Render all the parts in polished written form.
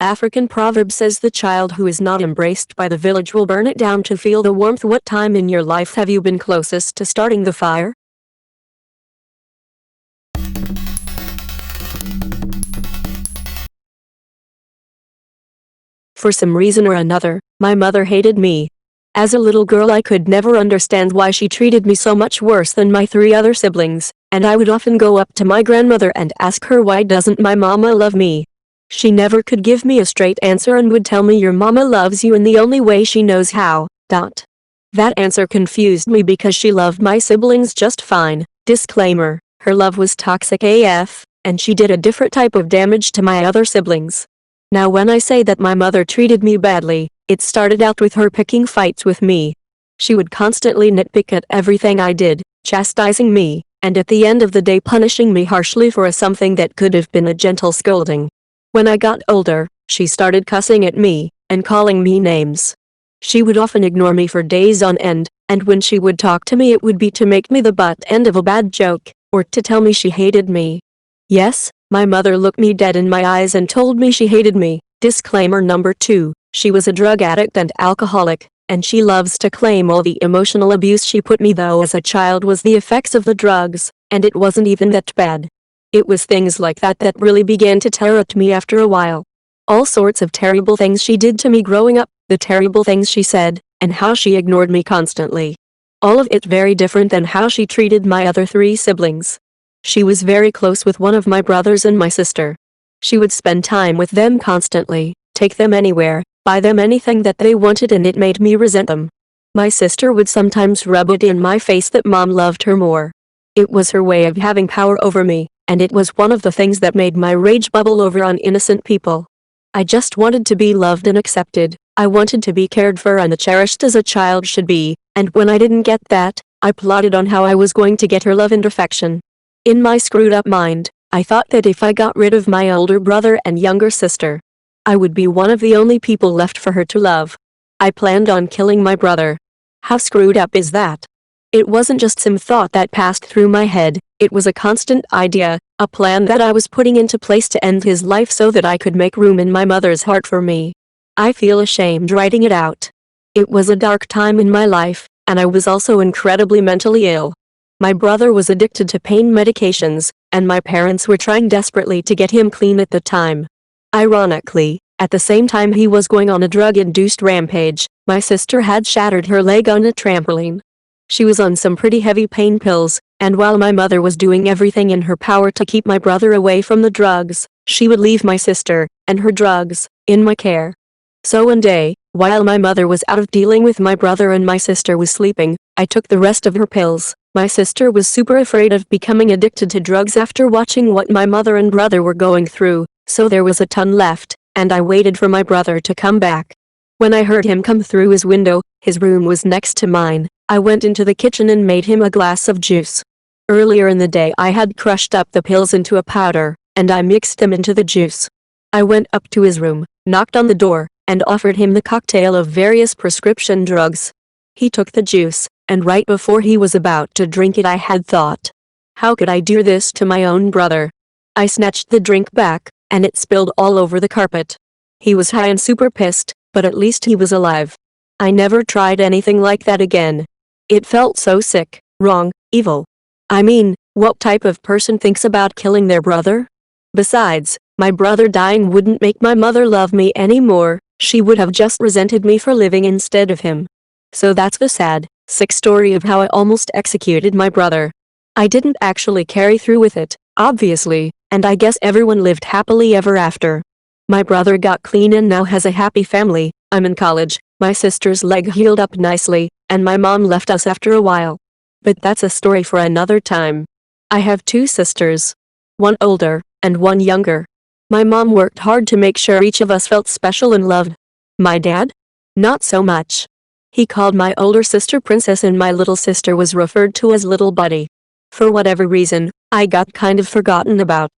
African proverb says the child who is not embraced by the village will burn it down to feel the warmth. What time in your life have you been closest to starting the fire? For some reason or another, my mother hated me. As a little girl, I could never understand why she treated me so much worse than my 3 other siblings, and I would often go up to my grandmother and ask her, why doesn't my mama love me? She never could give me a straight answer and would tell me, your mama loves you in the only way she knows how. That answer confused me because she loved my siblings just fine. Disclaimer: her love was toxic AF, and she did a different type of damage to my other siblings. Now when I say that my mother treated me badly, it started out with her picking fights with me. She would constantly nitpick at everything I did, chastising me, and at the end of the day punishing me harshly for something that could have been a gentle scolding. When I got older, she started cussing at me, and calling me names. She would often ignore me for days on end, and when she would talk to me it would be to make me the butt end of a bad joke, or to tell me she hated me. Yes, my mother looked me dead in my eyes and told me she hated me. Disclaimer number 2, she was a drug addict and alcoholic, and she loves to claim all the emotional abuse she put me through as a child was the effects of the drugs, and it wasn't even that bad. It was things like that that really began to tear at me after a while. All sorts of terrible things she did to me growing up, the terrible things she said, and how she ignored me constantly. All of it very different than how she treated my other 3 siblings. She was very close with one of my brothers and my sister. She would spend time with them constantly, take them anywhere, buy them anything that they wanted, and it made me resent them. My sister would sometimes rub it in my face that mom loved her more. It was her way of having power over me, and it was one of the things that made my rage bubble over on innocent people. I just wanted to be loved and accepted. I wanted to be cared for and cherished as a child should be, and when I didn't get that, I plotted on how I was going to get her love and affection. In my screwed up mind, I thought that if I got rid of my older brother and younger sister, I would be one of the only people left for her to love. I planned on killing my brother. How screwed up is that? It wasn't just some thought that passed through my head, it was a constant idea, a plan that I was putting into place to end his life so that I could make room in my mother's heart for me. I feel ashamed writing it out. It was a dark time in my life, and I was also incredibly mentally ill. My brother was addicted to pain medications, and my parents were trying desperately to get him clean at the time. Ironically, at the same time he was going on a drug-induced rampage, my sister had shattered her leg on a trampoline. She was on some pretty heavy pain pills, and while my mother was doing everything in her power to keep my brother away from the drugs, she would leave my sister, and her drugs, in my care. So one day, while my mother was out of dealing with my brother and my sister was sleeping, I took the rest of her pills. My sister was super afraid of becoming addicted to drugs after watching what my mother and brother were going through, so there was a ton left, and I waited for my brother to come back. When I heard him come through his window, his room was next to mine. I went into the kitchen and made him a glass of juice. Earlier in the day I had crushed up the pills into a powder, and I mixed them into the juice. I went up to his room, knocked on the door, and offered him the cocktail of various prescription drugs. He took the juice, and right before he was about to drink it I had thought, how could I do this to my own brother? I snatched the drink back, and it spilled all over the carpet. He was high and super pissed, but at least he was alive. I never tried anything like that again. It felt so sick, wrong, evil. I mean, what type of person thinks about killing their brother? Besides, my brother dying wouldn't make my mother love me anymore, she would have just resented me for living instead of him. So that's the sad, sick story of how I almost executed my brother. I didn't actually carry through with it, obviously, and I guess everyone lived happily ever after. My brother got clean and now has a happy family. I'm in college, my sister's leg healed up nicely, and my mom left us after a while. But that's a story for another time. I have 2 sisters. One older, and one younger. My mom worked hard to make sure each of us felt special and loved. My dad? Not so much. He called my older sister Princess and my little sister was referred to as Little Buddy. For whatever reason, I got kind of forgotten about.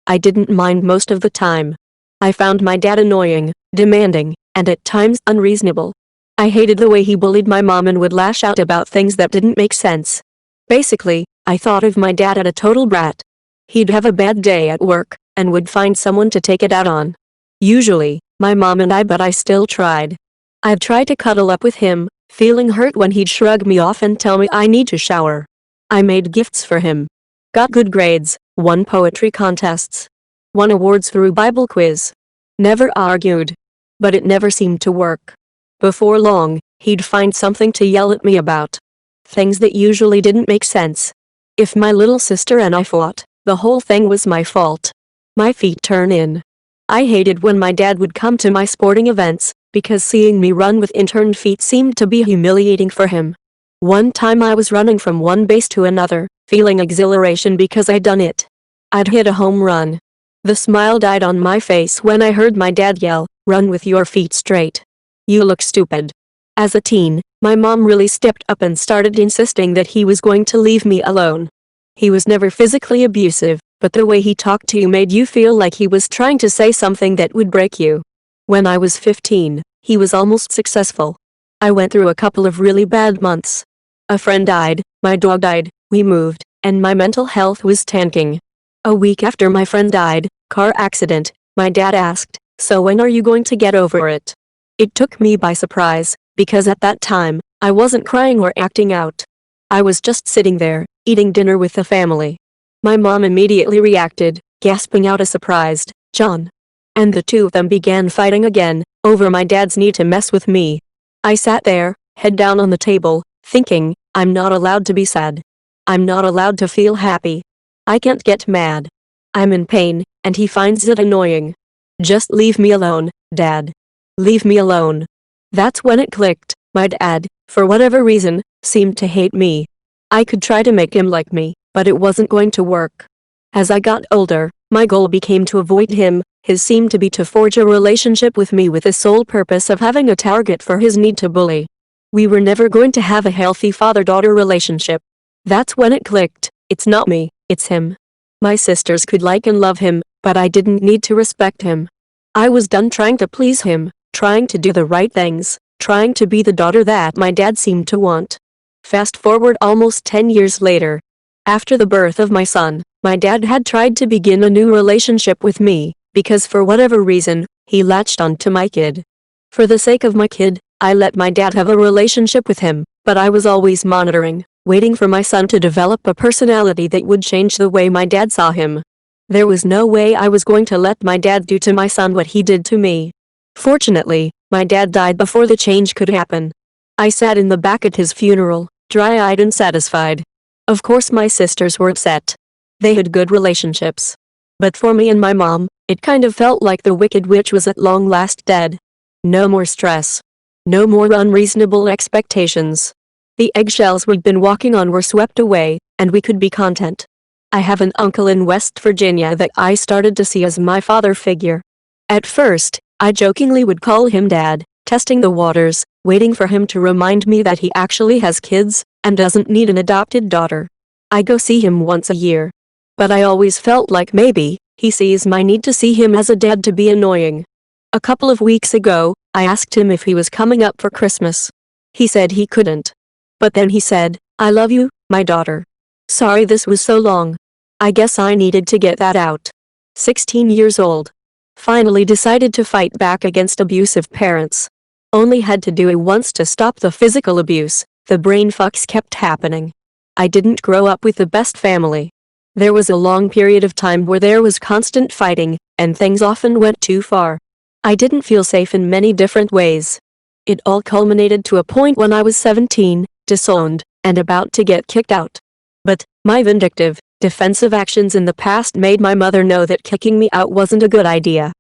I didn't mind most of the time. I found my dad annoying, demanding, and at times unreasonable. I hated the way he bullied my mom and would lash out about things that didn't make sense. Basically, I thought of my dad as a total brat. He'd have a bad day at work, and would find someone to take it out on. Usually, my mom and I, but I still tried. I've tried to cuddle up with him, feeling hurt when he'd shrug me off and tell me I need to shower. I made gifts for him. Got good grades, won poetry contests. Won awards through Bible quiz. Never argued. But it never seemed to work. Before long, he'd find something to yell at me about. Things that usually didn't make sense. If my little sister and I fought, the whole thing was my fault. My feet turn in. I hated when my dad would come to my sporting events, because seeing me run with inturned feet seemed to be humiliating for him. One time I was running from one base to another, feeling exhilaration because I'd done it. I'd hit a home run. The smile died on my face when I heard my dad yell, "Run with your feet straight. You look stupid." As a teen, my mom really stepped up and started insisting that he was going to leave me alone. He was never physically abusive, but the way he talked to you made you feel like he was trying to say something that would break you. When I was 15, he was almost successful. I went through a couple of really bad months. A friend died, my dog died, we moved, and my mental health was tanking. A week after my friend died, car accident, my dad asked, "So when are you going to get over it?" It took me by surprise, because at that time, I wasn't crying or acting out. I was just sitting there, eating dinner with the family. My mom immediately reacted, gasping out a surprised, "John." And the two of them began fighting again, over my dad's need to mess with me. I sat there, head down on the table, thinking, I'm not allowed to be sad. I'm not allowed to feel happy. I can't get mad. I'm in pain, and he finds it annoying. Just leave me alone, Dad. Leave me alone. That's when it clicked. My dad, for whatever reason, seemed to hate me. I could try to make him like me, but it wasn't going to work. As I got older, my goal became to avoid him. His seemed to be to forge a relationship with me with the sole purpose of having a target for his need to bully. We were never going to have a healthy father-daughter relationship. That's when it clicked. It's not me, it's him. My sisters could like and love him, but I didn't need to respect him. I was done trying to please him, trying to do the right things, trying to be the daughter that my dad seemed to want. Fast forward almost 10 years later. After the birth of my son, my dad had tried to begin a new relationship with me, because for whatever reason, he latched onto my kid. For the sake of my kid, I let my dad have a relationship with him, but I was always monitoring, waiting for my son to develop a personality that would change the way my dad saw him. There was no way I was going to let my dad do to my son what he did to me. Fortunately, my dad died before the change could happen. I sat in the back at his funeral, dry-eyed and satisfied. Of course my sisters were upset. They had good relationships. But for me and my mom, it kind of felt like the Wicked Witch was at long last dead. No more stress. No more unreasonable expectations. The eggshells we'd been walking on were swept away, and we could be content. I have an uncle in West Virginia that I started to see as my father figure. At first, I jokingly would call him Dad, testing the waters, waiting for him to remind me that he actually has kids, and doesn't need an adopted daughter. I go see him once a year. But I always felt like maybe he sees my need to see him as a dad to be annoying. A couple of weeks ago, I asked him if he was coming up for Christmas. He said he couldn't. But then he said, "I love you, my daughter. Sorry this was so long." I guess I needed to get that out. 16 years old. Finally decided to fight back against abusive parents. Only had to do it once to stop the physical abuse. The brain fucks kept happening. I didn't grow up with the best family. There was a long period of time where there was constant fighting, and things often went too far. I didn't feel safe in many different ways. It all culminated to a point when I was 17, disowned, and about to get kicked out. But my vindictive, defensive actions in the past made my mother know that kicking me out wasn't a good idea.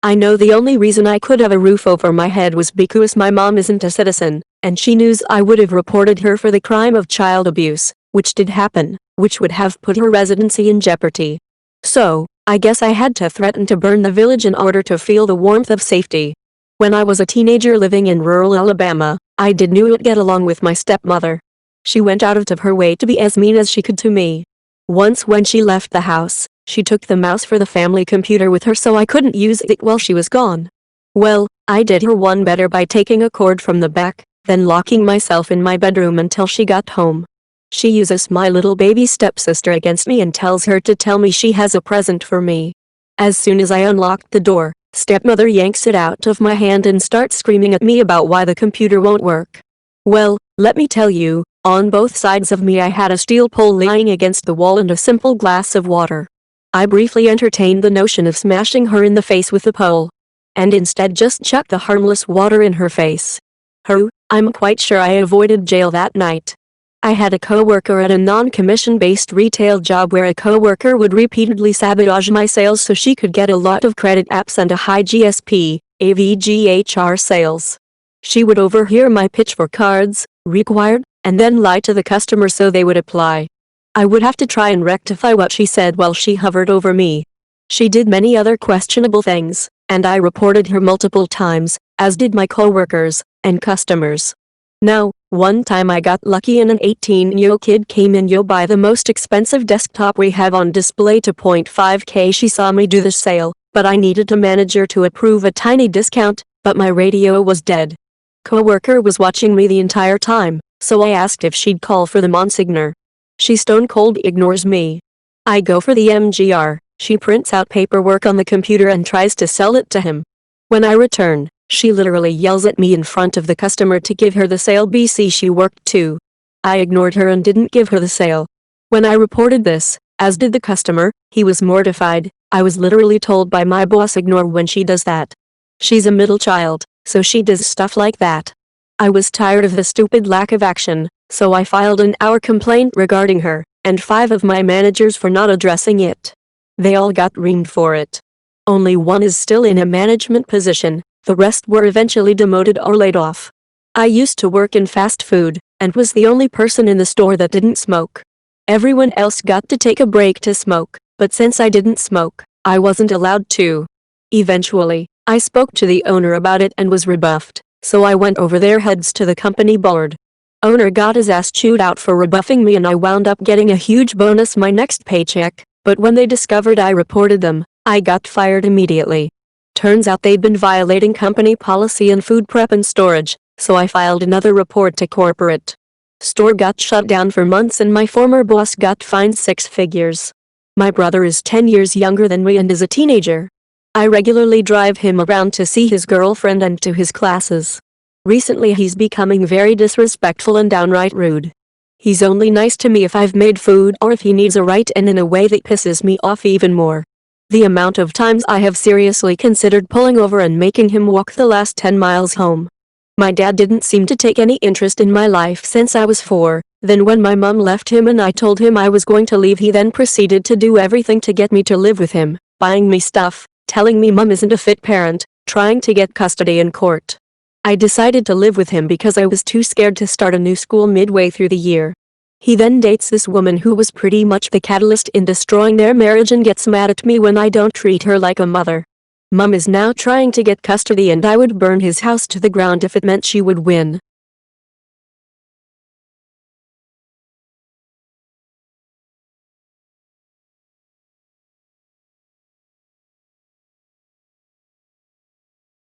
I know the only reason I could have a roof over my head was because my mom isn't a citizen, and she knew I would have reported her for the crime of child abuse, which did happen, which would have put her residency in jeopardy. So, I guess I had to threaten to burn the village in order to feel the warmth of safety. When I was a teenager living in rural Alabama, I did not get along with my stepmother. She went out of her way to be as mean as she could to me. Once when she left the house, she took the mouse for the family computer with her so I couldn't use it while she was gone. Well, I did her one better by taking a cord from the back, then locking myself in my bedroom until she got home. She uses my little baby stepsister against me and tells her to tell me she has a present for me. As soon as I unlocked the door, Stepmother yanks it out of my hand and starts screaming at me about why the computer won't work. Well, let me tell you, on both sides of me I had a steel pole lying against the wall and a simple glass of water. I briefly entertained the notion of smashing her in the face with the pole, and instead just chucked the harmless water in her face. I'm quite sure I avoided jail that night. I had a coworker at a non-commission-based retail job where a coworker would repeatedly sabotage my sales so she could get a lot of credit apps and a high GSP, AVGHR sales. She would overhear my pitch for cards, required, and then lie to the customer so they would apply. I would have to try and rectify what she said while she hovered over me. She did many other questionable things, and I reported her multiple times, as did my coworkers and customers. Now, one time I got lucky and an 18-year-old kid came in to buy the most expensive desktop we have on display to $0.5K. She saw me do the sale, but I needed a manager to approve a tiny discount, but my radio was dead. Coworker was watching me the entire time, so I asked if she'd call for the Monsignor. She stone cold ignores me. I go for the MGR. She prints out paperwork on the computer and tries to sell it to him. When I return, she literally yells at me in front of the customer to give her the sale. BC she worked too. I ignored her and didn't give her the sale. When I reported this, as did the customer, he was mortified. I was literally told by my boss ignore when she does that. She's a middle child, so she does stuff like that. I was tired of the stupid lack of action, so I filed an hour complaint regarding her, and 5 of my managers for not addressing it. They all got reamed for it. Only one is still in a management position. The rest were eventually demoted or laid off. I used to work in fast food, and was the only person in the store that didn't smoke. Everyone else got to take a break to smoke, but since I didn't smoke, I wasn't allowed to. Eventually, I spoke to the owner about it and was rebuffed, so I went over their heads to the company board. Owner got his ass chewed out for rebuffing me and I wound up getting a huge bonus my next paycheck, but when they discovered I reported them, I got fired immediately. Turns out they'd been violating company policy in food prep and storage, so I filed another report to corporate. Store got shut down for months and my former boss got fined 6 figures. My brother is 10 years younger than me and is a teenager. I regularly drive him around to see his girlfriend and to his classes. Recently he's becoming very disrespectful and downright rude. He's only nice to me if I've made food or if he needs a ride, and in a way that pisses me off even more. The amount of times I have seriously considered pulling over and making him walk the last 10 miles home. My dad didn't seem to take any interest in my life since I was 4, then when my mom left him and I told him I was going to leave, he then proceeded to do everything to get me to live with him, buying me stuff, telling me mom isn't a fit parent, trying to get custody in court. I decided to live with him because I was too scared to start a new school midway through the year. He then dates this woman who was pretty much the catalyst in destroying their marriage and gets mad at me when I don't treat her like a mother. Mom is now trying to get custody and I would burn his house to the ground if it meant she would win.